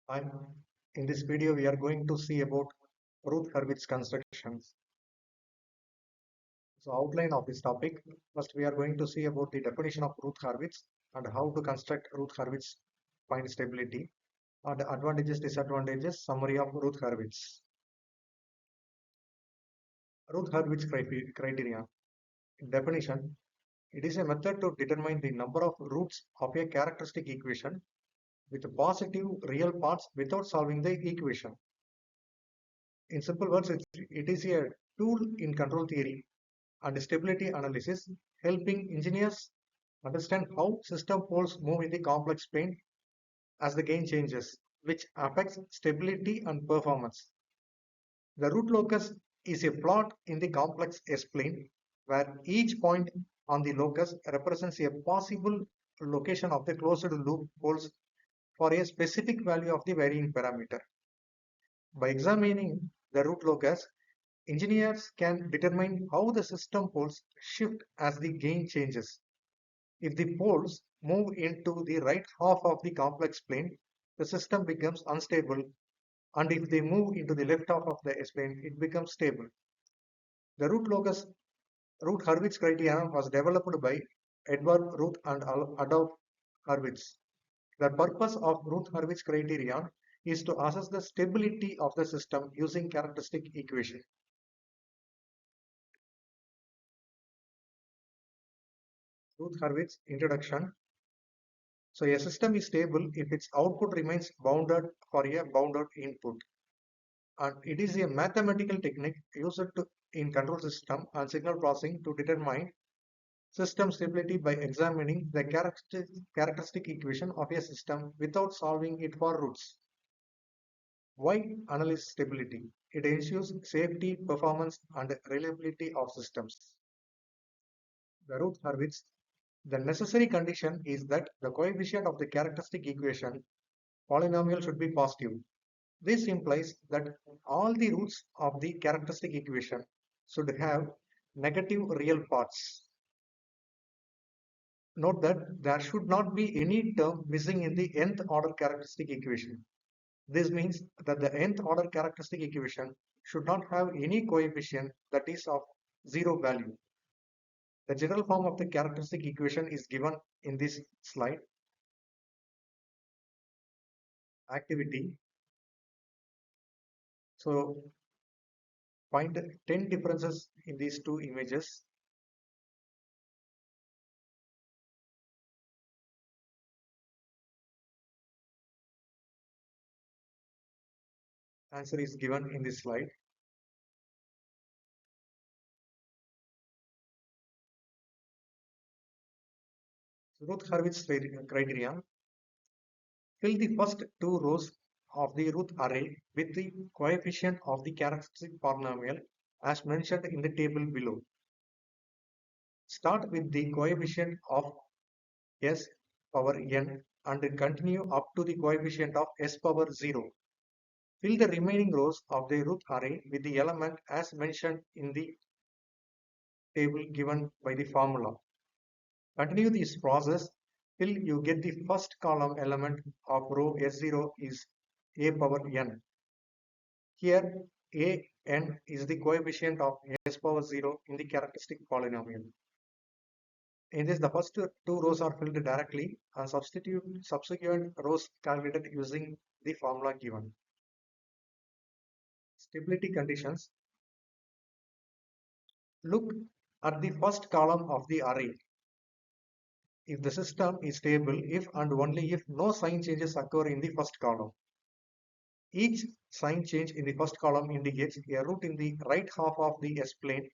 I'm in this video we are going to see about Routh Hurwitz constructions. So outline of this topic. First we are going to see about the definition of Routh Hurwitz and how to construct Routh Hurwitz find stability and advantages, disadvantages, summary of Routh Hurwitz. Routh Hurwitz criterion. Definition. It is a method to determine the number of roots of a characteristic equation with positive real parts without solving the equation. In simple words, it is a tool in control theory and stability analysis, helping engineers understand how system poles move in the complex plane as the gain changes, which affects stability and performance. The root locus is a plot in the complex S-plane where each point on the locus represents a possible location of the closed loop poles for a specific value of the varying parameter. By examining the root locus, engineers can determine how the system poles shift as the gain changes. If the poles move into the right half of the complex plane, the system becomes unstable, and if they move into the left half of the S-plane, it becomes stable. The root locus Routh Hurwitz criterion was developed by Edward Routh and Adolf Hurwitz. The purpose of Routh Hurwitz criterion is to assess the stability of the system using characteristic equation. Routh Hurwitz introduction. So a system is stable if its output remains bounded for a bounded input. And it is a mathematical technique used in control system and signal processing to determine system stability by examining the characteristic equation of a system without solving it for roots. Why analyze stability? It ensures safety, performance, and reliability of systems. The Routh Hurwitz. The necessary condition is that the coefficient of the characteristic equation polynomial should be positive. This implies that all the roots of the characteristic equation should have negative real parts. Note that there should not be any term missing in the nth order characteristic equation. This means that the nth order characteristic equation should not have any coefficient that is of zero value. The general form of the characteristic equation is given in this slide. Activity. So find 10 differences in these two images. Answer is given in this slide. Routh Hurwitz criterion. Fill the first two rows of the Routh array with the coefficient of the characteristic polynomial as mentioned in the table below. Start with the coefficient of s power n and continue up to the coefficient of s power 0. Fill the remaining rows of the Routh array with the element as mentioned in the table given by the formula. Continue this process till you get the first column element of row S0 is a power n. Here a n is the coefficient of s power 0 in the characteristic polynomial. In this, the first two rows are filled directly and subsequent rows calculated using the formula given. Stability conditions. Look at the first column of the array. If the system is stable if and only if no sign changes occur in the first column. Each sign change in the first column indicates a root in the right half of the S-plane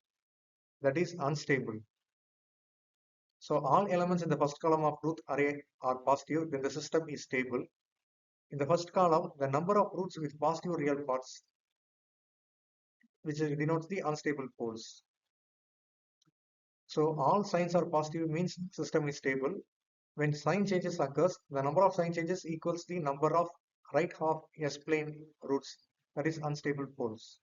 that is unstable. So all elements in the first column of Routh array are positive when the system is stable. In the first column, the number of roots with positive real parts, which denotes the unstable poles. So all signs are positive means system is stable. When sign changes occurs, the number of sign changes equals the number of right half S-plane roots, that is unstable poles.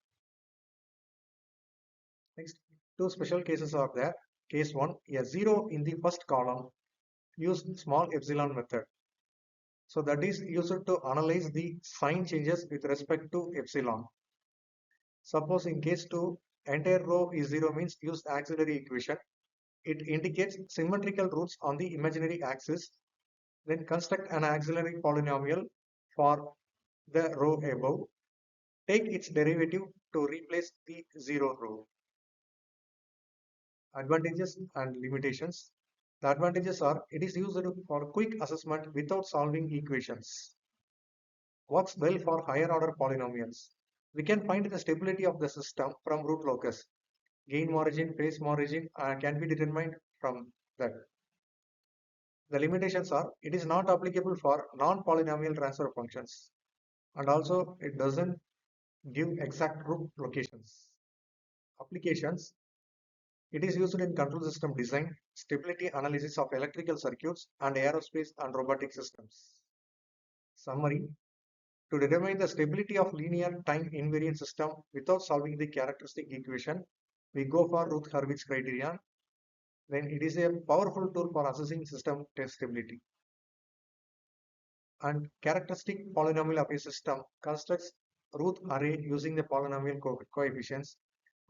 Next, two special cases are there. Case 1, a 0 in the first column, use small epsilon method. So that is used to analyze the sign changes with respect to epsilon. Suppose in case 2, entire row is 0 means use auxiliary equation. It indicates symmetrical roots on the imaginary axis. Then construct an auxiliary polynomial for the row above. Take its derivative to replace the 0 row. Advantages and limitations. The advantages are it is used for quick assessment without solving equations. Works well for higher order polynomials. We can find the stability of the system from root locus. Gain margin, phase margin can be determined from that. The limitations are it is not applicable for non-polynomial transfer functions, and also it doesn't give exact root locations. Applications. It is used in control system design, stability analysis of electrical circuits, and aerospace and robotic systems. Summary. To determine the stability of linear time-invariant system without solving the characteristic equation, we go for Routh Hurwitz criterion. Then it is a powerful tool for assessing system test stability. And characteristic polynomial of a system constructs Routh array using the polynomial coefficients,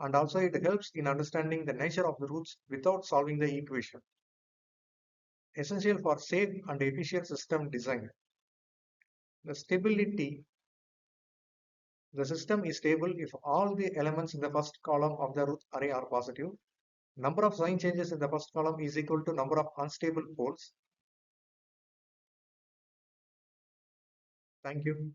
and also it helps in understanding the nature of the roots without solving the equation. Essential for safe and efficient system design. The stability. The system is stable if all the elements in the first column of the Routh array are positive. Number of sign changes in the first column is equal to number of unstable poles. Thank you.